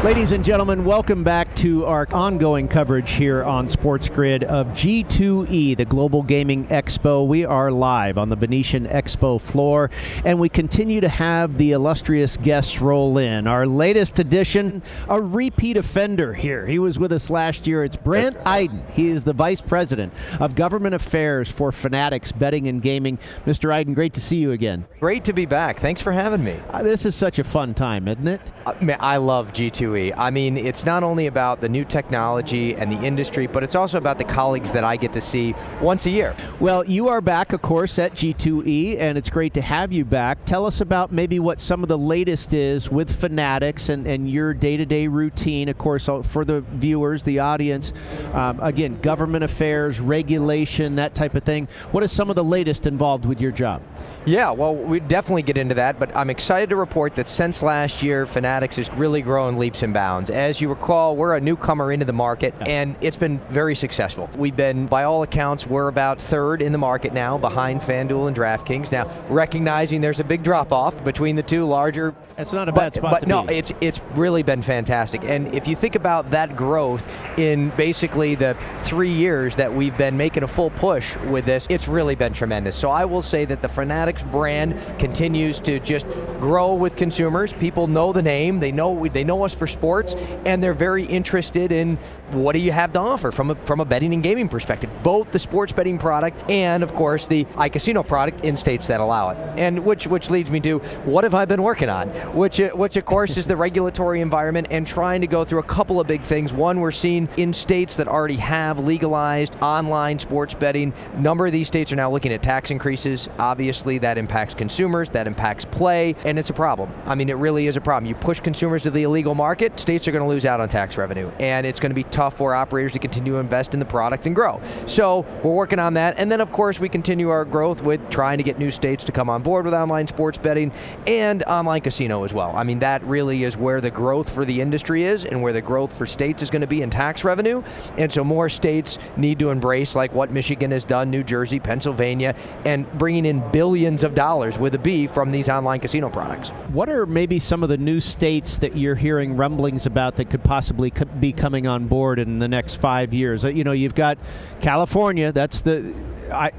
Ladies and gentlemen, welcome back to our ongoing coverage here on SportsGrid of G2E, the Global Gaming Expo. We are live on the Venetian Expo floor, and we continue to have the illustrious guests roll in. Our latest edition, a repeat offender here. He was with us last year. It's Brandt Iden. He is the Vice President of Government Affairs for Fanatics Betting and Gaming. Mr. Iden, great to see you again. Great to be back. Thanks for having me. This is such a fun time, isn't it? Man, I love G2E. I mean, it's not only about the new technology and the industry, but it's also about the colleagues that I get to see once a year. Well, you are back, of course, at G2E, and it's great to have you back. Tell us about maybe what some of the latest is with Fanatics and your day-to-day routine, of course, for the viewers, the audience. Again, government affairs, regulation, that type of thing. What is some of the latest involved with your job? Yeah, well, we definitely get into that, but I'm excited to report that since last year, Fanatics has really grown leaps and bounds. As you recall, we're a newcomer into the market, and it's been very successful. We've been, by all accounts, we're about third in the market now, behind FanDuel and DraftKings. Now, recognizing there's a big drop-off between the two larger. That's not a bad spot to no, be. it's really been fantastic. And if you think about that growth in basically the 3 years that we've been making a full push with this, it's really been tremendous. So I will say that the Fanatics brand continues to just grow with consumers. People know the name, they know us for sports, and they're very interested in what do you have to offer from a betting and gaming perspective, both the sports betting product and, of course, the iCasino product in states that allow it. And which leads me to what have I been working on, which of course is the regulatory environment and trying to go through a couple of big things. One, we're seeing in states that already have legalized online sports betting, a number of these states are now looking at tax increases. Obviously, that impacts consumers, that impacts play, and it's a problem. I mean, it really is a problem. You push consumers to the illegal market, states are going to lose out on tax revenue, and it's going to be tough for operators to continue to invest in the product and grow. So we're working on that, and then of course we continue our growth with trying to get new states to come on board with online sports betting and online casino as well. I mean, that really is where the growth for the industry is and where the growth for states is going to be in tax revenue, and so more states need to embrace like what Michigan has done, New Jersey, Pennsylvania, and bringing in billions of dollars with a B from these online casino products. What are maybe some of the new states that you're hearing rumblings about that could possibly be coming on board in the next 5 years? You know, you've got California, that's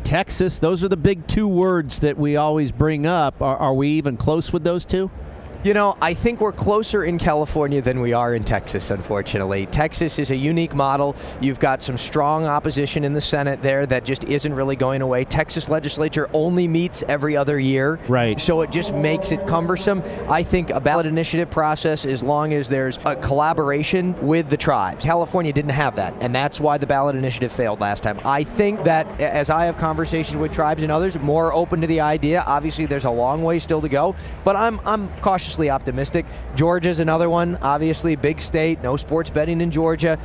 Texas, those are the big two words that we always bring up. Are we even close with those two? You know, I think we're closer in California than we are in Texas, unfortunately. Texas is a unique model. You've got some strong opposition in the Senate there that just isn't really going away. Texas legislature only meets every other year. Right. So it just makes it cumbersome. I think a ballot initiative process, as long as there's a collaboration with the tribes. California didn't have that, and that's why the ballot initiative failed last time. I think that as I have conversations with tribes and others, more open to the idea. Obviously, there's a long way still to go, but I'm cautiously optimistic. Georgia's another one, obviously big state, no sports betting in Georgia.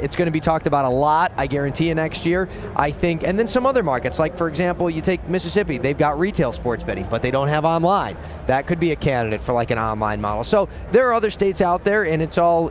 It's going to be talked about a lot, I guarantee you, next year, I think. And then some other markets, like for example, you take Mississippi, they've got retail sports betting, but they don't have online. That could be a candidate for like an online model. So there are other states out there, and it's all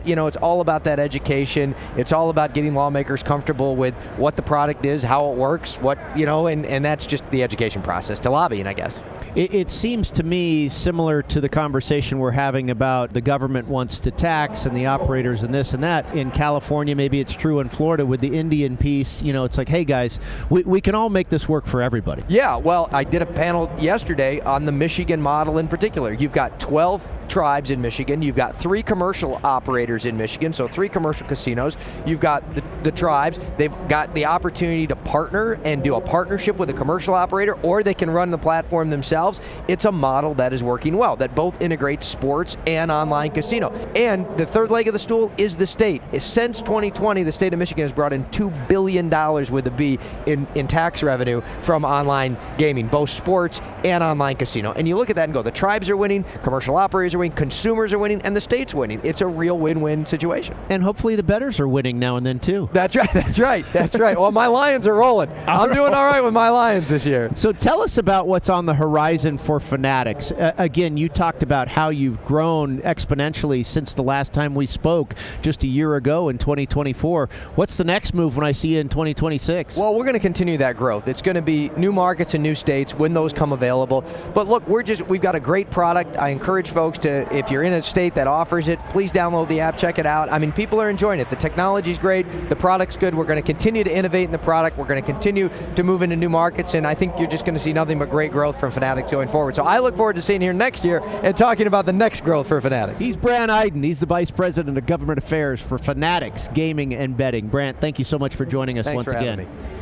about that education. It's all about getting lawmakers comfortable with what the product is, how it works, and that's just the education process to lobbying, I guess. It seems to me similar to the conversation we're having about the government wants to tax and the operators and this and that. In California, maybe it's true in Florida with the Indian piece. You know, it's like, hey guys, we can all make this work for everybody. Yeah, well, I did a panel yesterday on the Michigan model in particular. You've got 12 tribes in Michigan. You've got 3 commercial operators in Michigan, so 3 commercial casinos. You've got the tribes. They've got the opportunity to partner and do a partnership with a commercial operator, or they can run the platform themselves. It's a model that is working well, that both integrates sports and online casino. And the third leg of the stool is the state. Since 2020, the state of Michigan has brought in $2 billion with a B in tax revenue from online gaming, both sports and online casino. And you look at that and go, the tribes are winning, commercial operators are winning, consumers are winning, and the state's winning. It's a real win-win situation. And hopefully the bettors are winning now and then too. That's right. Well, my Lions are rolling. I'm doing all right with my Lions this year. So tell us about what's on the horizon for Fanatics. Again, you talked about how you've grown exponentially since the last time we spoke just a year ago in 2024. What's the next move when I see you in 2026? Well, we're going to continue that growth. It's going to be new markets and new states when those come available. But look, we've got a great product. I encourage folks to if you're in a state that offers it, please download the app, check it out. I mean, people are enjoying it. The technology's great, the product's good. We're going to continue to innovate in the product. We're going to continue to move into new markets, and I think you're just going to see nothing but great growth from Fanatics going forward. So I look forward to seeing you here next year and talking about the next growth for Fanatics. He's Brandt Iden. He's the Vice President of Government Affairs for Fanatics Gaming and Betting. Brandt, thank you so much for joining us Thanks once for again. having me.